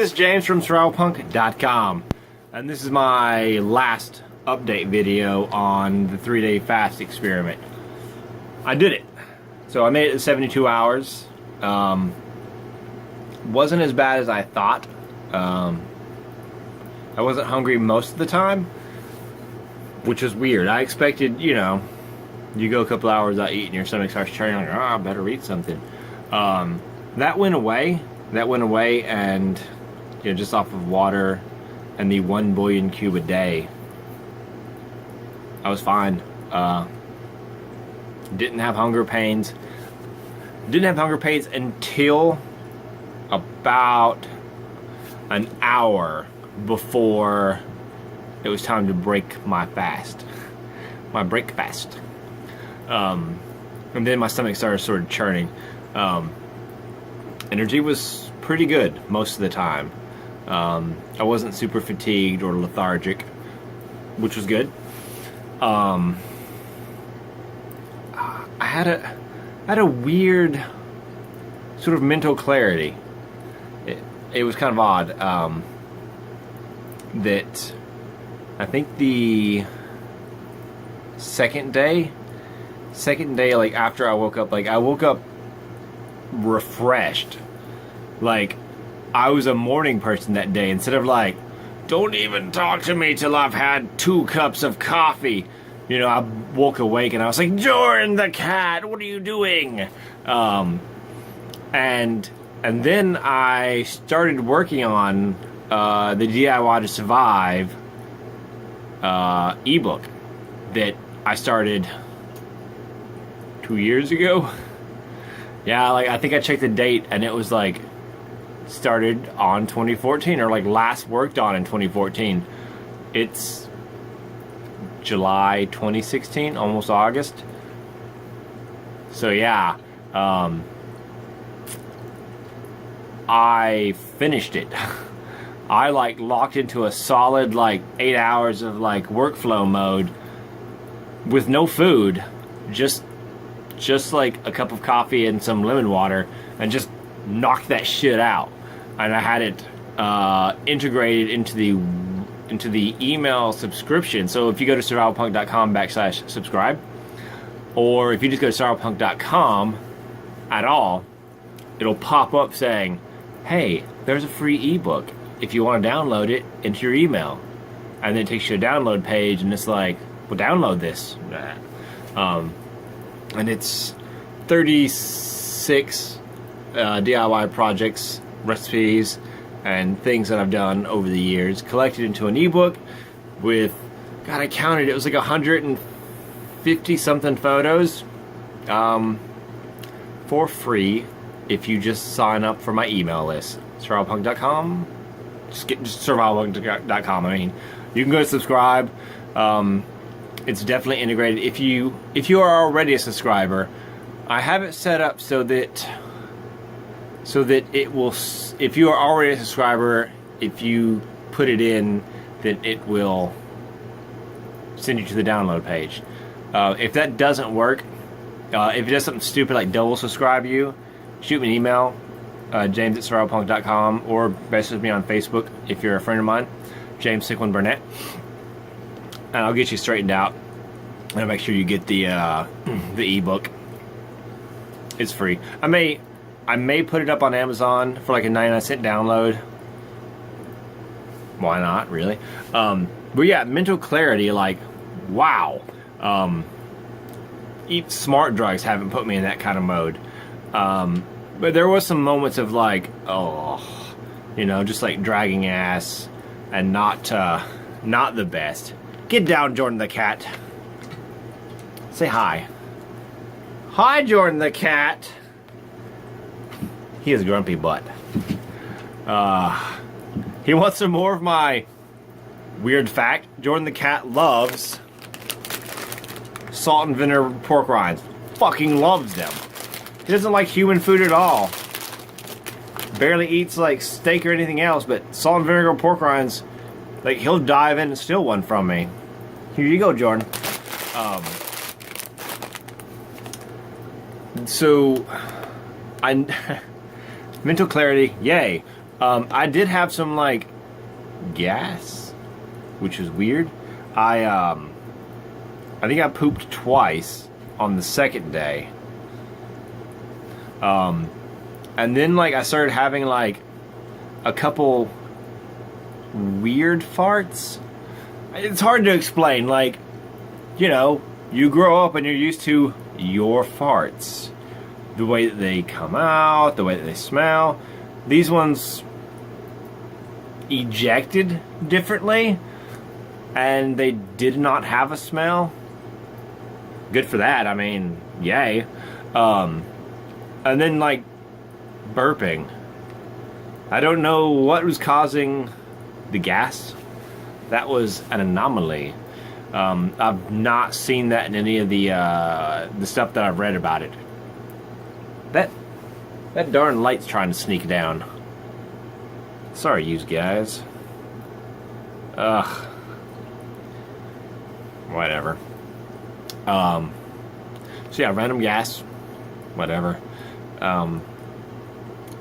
it's James from SurvivalPunk.com, and this is my last update video on the 3-day fast experiment. I did it. So I made it to 72 hours. Wasn't as bad as I thought. I wasn't hungry most of the time, which was weird. I expected, you know, you go a couple hours without eating, your stomach starts churning, like, oh, I better eat something. That went away. And, you know, just off of water and the 1 billion cube a day, I was fine. Didn't have hunger pains. Didn't have hunger pains until about an hour before it was time to break my fast. My break fast. And then my stomach started sort of churning. Energy was pretty good most of the time. I wasn't super fatigued or lethargic, which was good. I had a weird sort of mental clarity. It was kind of odd that I think the second day, like after I woke up, refreshed. Like I was a morning person that day, instead of like, don't even talk to me till I've had 2 cups of coffee. You know, I woke awake and I was like, Jordan the cat, what are you doing? And then I started working on the DIY to Survive ebook that I started 2 years ago. Yeah, like I think I checked the date and it was like started on 2014, or like last worked on in 2014. It's July 2016, almost August. So yeah, I finished it. I like locked into a solid like 8 hours of like workflow mode with no food, just like a cup of coffee and some lemon water, and just knocked that shit out. And I had it integrated into the email subscription. So if you go to survivalpunk.com/subscribe, or if you just go to survivalpunk.com at all, it'll pop up saying, hey, there's a free ebook if you want to download it into your email. And then it takes you to a download page, and it's like, well, download this. And it's 36 DIY projects, recipes, and things that I've done over the years, collected into an ebook with, God, I counted, it was like 150 something photos, for free if you just sign up for my email list. Survivalpunk.com. Just survivalpunk.com. I mean, you can go to subscribe. It's definitely integrated. If you are already a subscriber, I have it set up so that it will, if you are already a subscriber, if you put it in, then it will send you to the download page. If that doesn't work, if it does something stupid like double subscribe you, shoot me an email, james@survivalpunk.com, or message me on Facebook if you're a friend of mine, James Sicklin Burnett, and I'll get you straightened out, and I'll make sure you get the ebook. It's free. I may put it up on Amazon for like a 99-cent download. Why not, really? But yeah, mental clarity, like, wow. Eat smart drugs haven't put me in that kind of mode. But there was some moments of like, oh, you know, just like dragging ass and not the best. Get down, Jordan the cat. Say hi. Hi, Jordan the cat. He is a grumpy butt. He wants some more of my weird fact. Jordan the cat loves salt and vinegar pork rinds. Fucking loves them. He doesn't like human food at all. Barely eats like steak or anything else, but salt and vinegar pork rinds, like he'll dive in and steal one from me. Here you go, Jordan. So, mental clarity, yay. I did have some like gas, which was weird. I think I pooped twice on the second day. And then like I started having like a couple weird farts. It's hard to explain. Like, you know, you grow up and you're used to your farts, the way that they come out, the way that they smell. These ones ejected differently, and they did not have a smell. Good for that. I mean, yay. And then like burping. I don't know what was causing the gas. That was an anomaly. I've not seen that in any of the stuff that I've read about it. That darn light's trying to sneak down. Sorry, you guys. Ugh. Whatever. So yeah, random gas. Whatever. And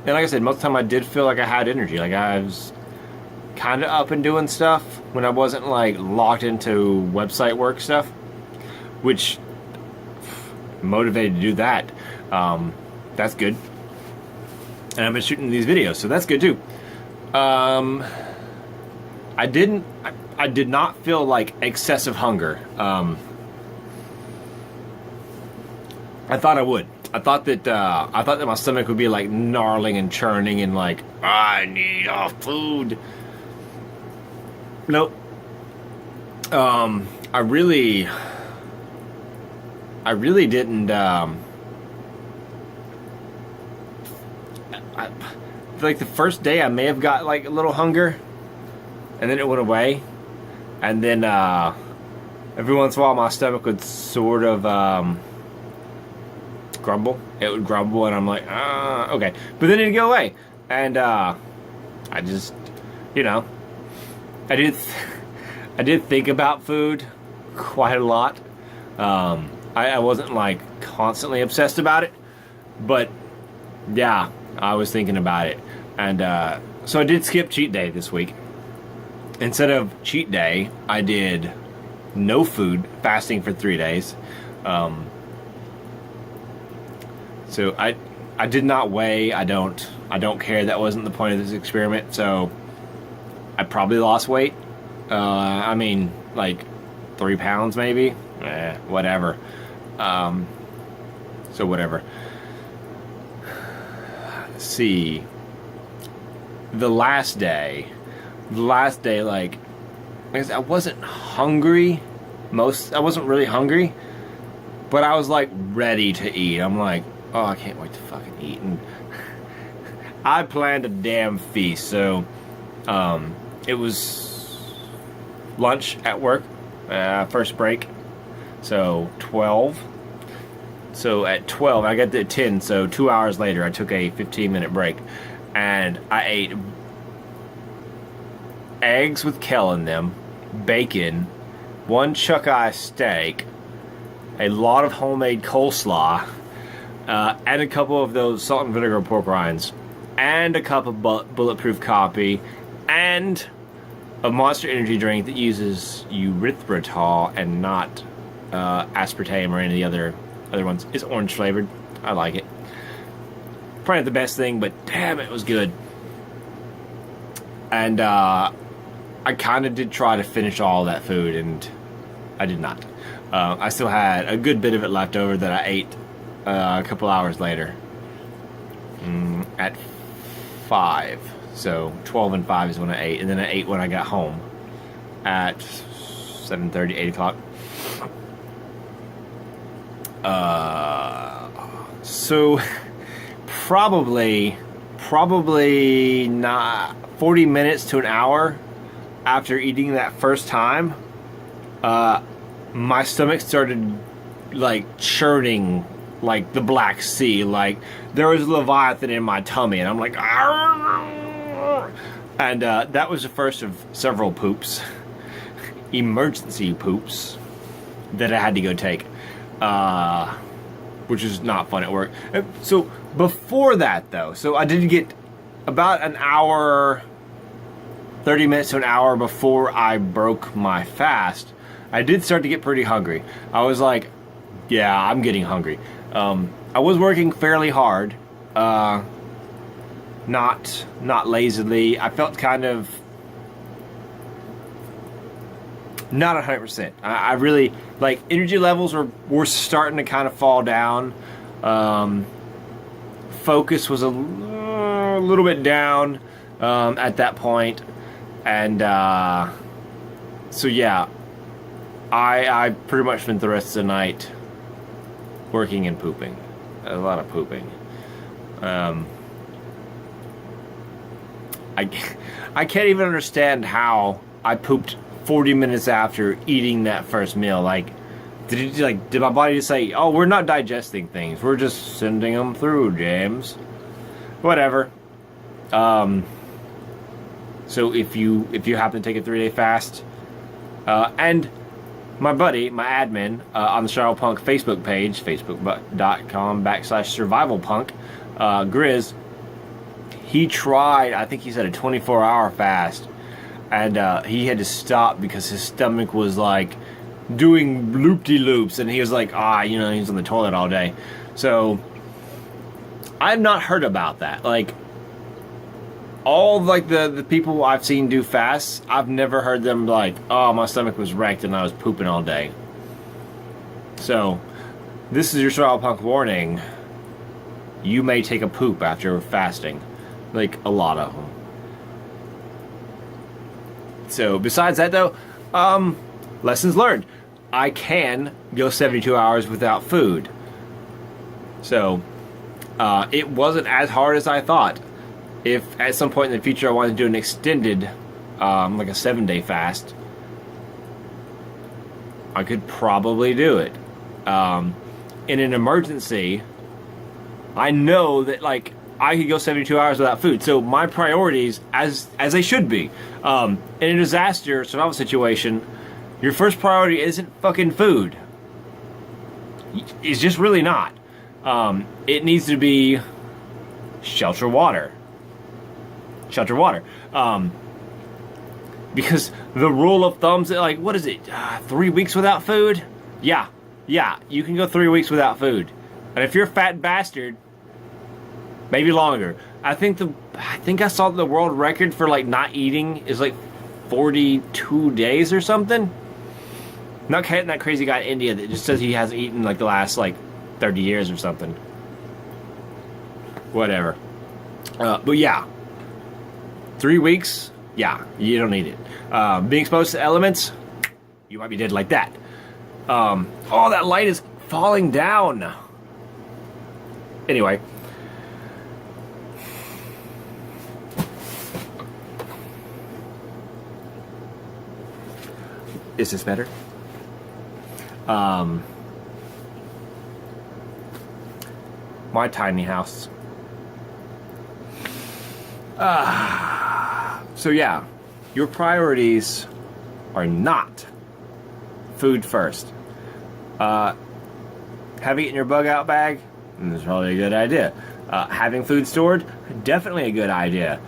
like I said, most of the time I did feel like I had energy. Like I was kind of up and doing stuff when I wasn't like locked into website work stuff, which motivated to do that. That's good. And I've been shooting these videos, so that's good too. I did not feel like excessive hunger. I thought I would. I thought that my stomach would be like gnarling and churning and like, I need food. Nope. I really didn't. Like the first day, I may have got like a little hunger, and then it went away, and then every once in a while, my stomach would sort of grumble. It would grumble, and I'm like, okay, but then it'd go away, and I just, you know, I did think about food quite a lot. I wasn't like constantly obsessed about it, but yeah, I was thinking about it. And so I did skip cheat day this week. Instead of cheat day, I did no food, fasting for 3 days. So I did not weigh. I don't care. That wasn't the point of this experiment. So I probably lost weight. I mean, like 3 pounds maybe. Whatever. So whatever. Let's see. The last day, like I guess I wasn't hungry. I wasn't really hungry, but I was like ready to eat. I'm like, oh, I can't wait to fucking eat. And I planned a damn feast. So, it was lunch at work, first break. So 12. So at 12, I got to 10. So 2 hours later, I took a 15-minute break. And I ate eggs with kale in them, bacon, 1 chuck-eye steak, a lot of homemade coleslaw, and a couple of those salt and vinegar pork rinds, and a cup of bulletproof coffee, and a Monster Energy drink that uses erythritol and not aspartame or any of the other ones. It's orange flavored. I like it. Probably not the best thing, but damn, it was good. And I kind of did try to finish all that food, and I did not. I still had a good bit of it left over that I ate a couple hours later at 5. So 12 and 5 is when I ate, and then I ate when I got home at 7:30, 8 o'clock. So probably not 40 minutes to an hour after eating that first time, my stomach started like churning like the Black Sea. Like there was a Leviathan in my tummy, and I'm like, argh! And that was the first of several poops, emergency poops that I had to go take, which is not fun at work. So before that, though, so I did get about an hour, 30 minutes to an hour before I broke my fast, I did start to get pretty hungry. I was like, yeah, I'm getting hungry. I was working fairly hard, not lazily. I felt kind of not 100%. I really, like, energy levels were starting to kind of fall down. Focus was a little bit down at that point. And so yeah, I pretty much spent the rest of the night working and pooping. A lot of pooping. I can't even understand how I pooped 40 minutes after eating that first meal. Like, did my body just say, "Oh, we're not digesting things. We're just sending them through, James." Whatever. So if you happen to take a 3-day fast, and my buddy, my admin on the Survival Punk Facebook page, facebook.com/survivalpunk, Grizz, he tried, I think he said a 24-hour fast, and he had to stop because his stomach was like doing loop-de-loops, and he was like, he's on the toilet all day. So I've not heard about that. Like, all like the people I've seen do fasts, I've never heard them like, oh, my stomach was wrecked and I was pooping all day. So this is your Survival Punk warning. You may take a poop after fasting. Like, a lot of them. So besides that though, lessons learned. I can go 72 hours without food. So it wasn't as hard as I thought. If at some point in the future I wanted to do an extended, like a 7-day fast, I could probably do it. In an emergency, I know that, like, I could go 72 hours without food. So my priorities, as they should be, in a disaster survival situation, your first priority isn't fucking food. It's just really not. It needs to be shelter water. Shelter water. Because the rule of thumbs, like, what is it? 3 weeks without food? Yeah, you can go 3 weeks without food. And if you're a fat bastard, maybe longer. I think I saw the world record for, like, not eating is like 42 days or something. Not counting that crazy guy in India that just says he hasn't eaten like the last like 30 years or something. Whatever. But yeah. 3 weeks, yeah, you don't need it. Being exposed to elements, you might be dead like that. Oh, that light is falling down. Anyway. Is this better? My tiny house. So yeah, your priorities are not food first. Having it in your bug out bag is probably a good idea. Having food stored, definitely a good idea.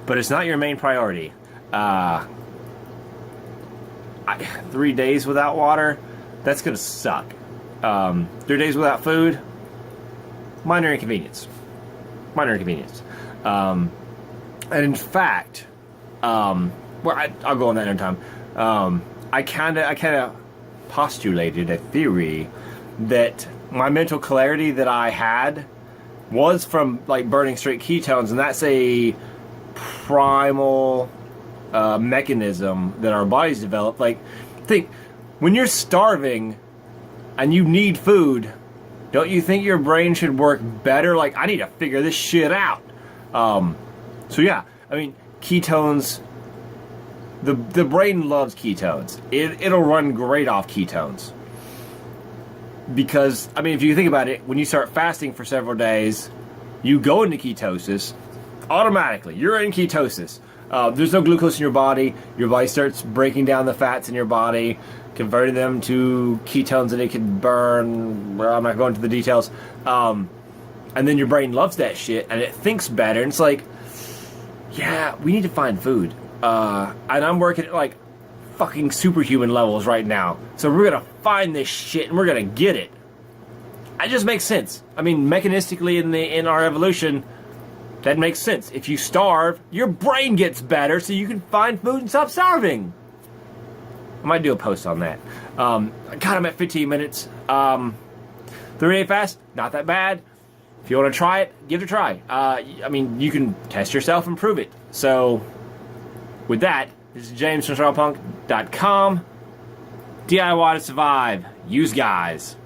But it's not your main priority. 3 days without water, that's gonna suck. 3 days without food, minor inconvenience. Minor inconvenience. And in fact, I'll go on that another time. I kind of postulated a theory that my mental clarity that I had was from like burning straight ketones, and that's a primal mechanism that our bodies develop. Like, think, when you're starving and you need food, don't you think your brain should work better? Like, I need to figure this shit out. So yeah, I mean, ketones, the brain loves ketones. It'll run great off ketones. Because, I mean, if you think about it, when you start fasting for several days, you go into ketosis, automatically, you're in ketosis. There's no glucose in your body starts breaking down the fats in your body, converting them to ketones that it can burn. Well, I'm not going into the details. And And then your brain loves that shit, and it thinks better, and it's like, yeah, we need to find food. And I'm working at, like, fucking superhuman levels right now. So we're gonna find this shit, and we're gonna get it. It just makes sense. I mean, mechanistically in our evolution, that makes sense. If you starve, your brain gets better, so you can find food and stop starving. I might do a post on that. God, I'm at 15 minutes. 38 fast, not that bad. If you want to try it, give it a try. I mean, you can test yourself and prove it. So, with that, this is James from SurvivalPunk.com. DIY to survive. Use guys.